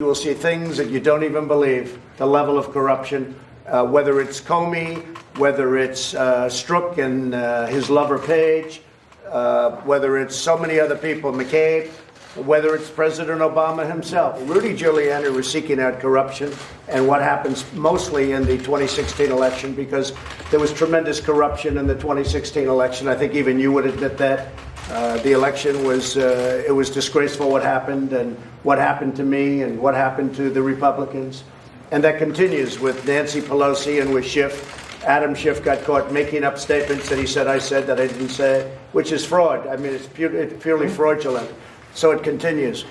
You will see things that you don't even believe, the level of corruption, whether it's Comey, whether it's Strzok and his lover Page, whether it's so many other people, McCabe, whether it's President Obama himself. Rudy Giuliani was seeking out corruption and what happens mostly in the 2016 election, because there was tremendous corruption in the 2016 election. I think even you would admit that. The election was, it was disgraceful what happened, and what happened to me and what happened to the Republicans. And that continues with Nancy Pelosi and with Schiff. Adam Schiff got caught making up statements that he said I said that I didn't say, which is fraud. I mean, it's purely fraudulent. So it continues.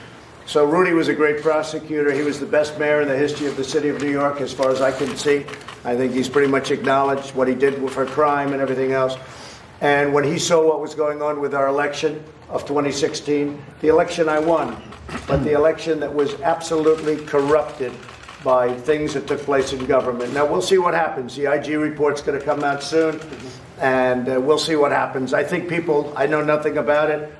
So Rudy was a great prosecutor. He was the best mayor in the history of the city of New York, as far as I can see. I think he's pretty much acknowledged what he did for crime and everything else. And when he saw what was going on with our election of 2016, the election I won, but the election that was absolutely corrupted by things that took place in government. Now, we'll see what happens. The IG report's going to come out soon, and we'll see what happens. I think I know nothing about it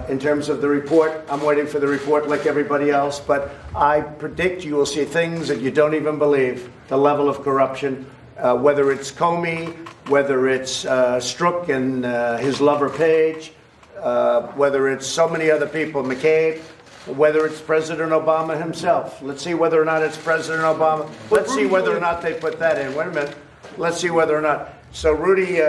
in terms of the report. I'm waiting for the report like everybody else, but I predict you will see things that you don't even believe, the level of corruption, whether it's Comey, whether it's Strzok and his lover Page, whether it's so many other people, McCabe, whether it's President Obama himself. Let's see whether or not it's President Obama. Let's see whether or not they put that in. Wait a minute. Let's see whether or not. So Rudy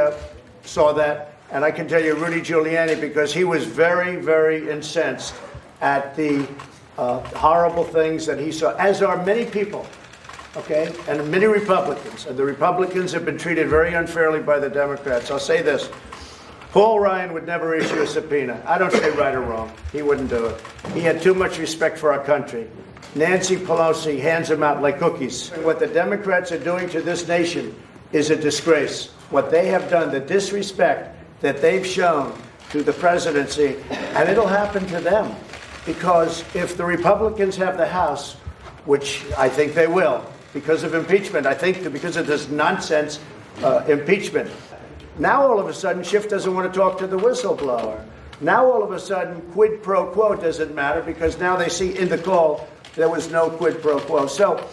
saw that, and I can tell you Rudy Giuliani, because he was very, very incensed at the horrible things that he saw, as are many people. Okay, and many Republicans, and the Republicans have been treated very unfairly by the Democrats. I'll say this. Paul Ryan would never issue a subpoena. I don't say right or wrong. He wouldn't do it. He had too much respect for our country. Nancy Pelosi hands him out like cookies. What the Democrats are doing to this nation is a disgrace. What they have done, the disrespect that they've shown to the presidency, and it'll happen to them. Because if the Republicans have the House, which I think they will, because of impeachment, I think because of this nonsense impeachment. Now all of a sudden Schiff doesn't want to talk to the whistleblower. Now all of a sudden quid pro quo doesn't matter, because now they see in the call there was no quid pro quo. So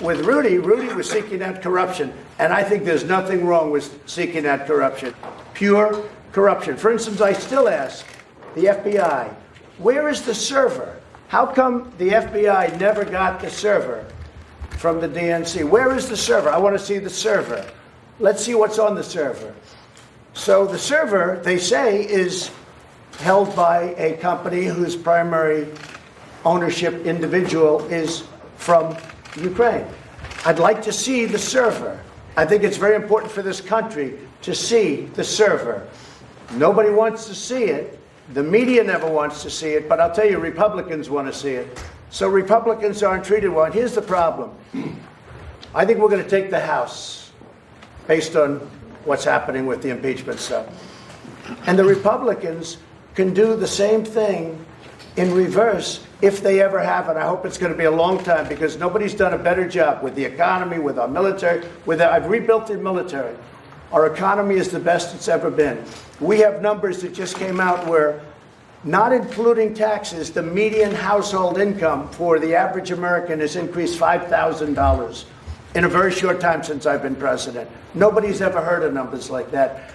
with Rudy was seeking out corruption, and I think there's nothing wrong with seeking out corruption. Pure corruption. For instance, I still ask the FBI, where is the server? How come the FBI never got the server from the DNC? Where is the server? I want to see the server. Let's see what's on the server. So the server, they say, is held by a company whose primary ownership individual is from Ukraine. I'd like to see the server. I think it's very important for this country to see the server. Nobody wants to see it. The media never wants to see it, but I'll tell you, Republicans want to see it. So Republicans aren't treated well. And here's the problem. I think we're going to take the House based on what's happening with the impeachment stuff. And the Republicans can do the same thing in reverse if they ever have it. I hope it's going to be a long time, because nobody's done a better job with the economy, with our military. I've rebuilt the military. Our economy is the best it's ever been. We have numbers that just came out where, not including taxes, the median household income for the average American has increased $5,000 in a very short time since I've been president. Nobody's ever heard of numbers like that.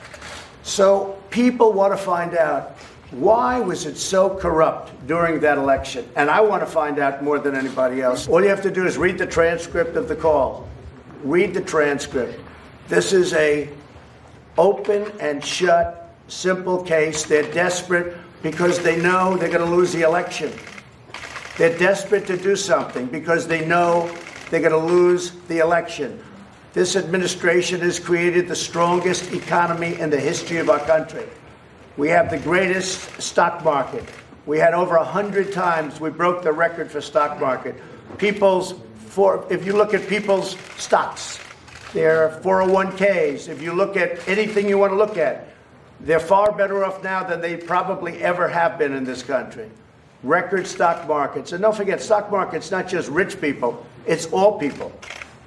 So people want to find out, why was it so corrupt during that election? And I want to find out more than anybody else. All you have to do is read the transcript of the call. Read the transcript. This is a open and shut, simple case. They're desperate because they know they're going to lose the election. They're desperate to do something because they know they're going to lose the election. This administration has created the strongest economy in the history of our country. We have the greatest stock market. We had over 100 times we broke the record for stock market. If you look at people's stocks, their 401ks, if you look at anything you want to look at, they're far better off now than they probably ever have been in this country. Record stock markets. And don't forget, stock market's not just rich people, it's all people.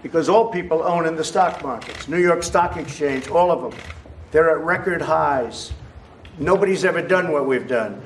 Because all people own in the stock markets. New York Stock Exchange, all of them. They're at record highs. Nobody's ever done what we've done.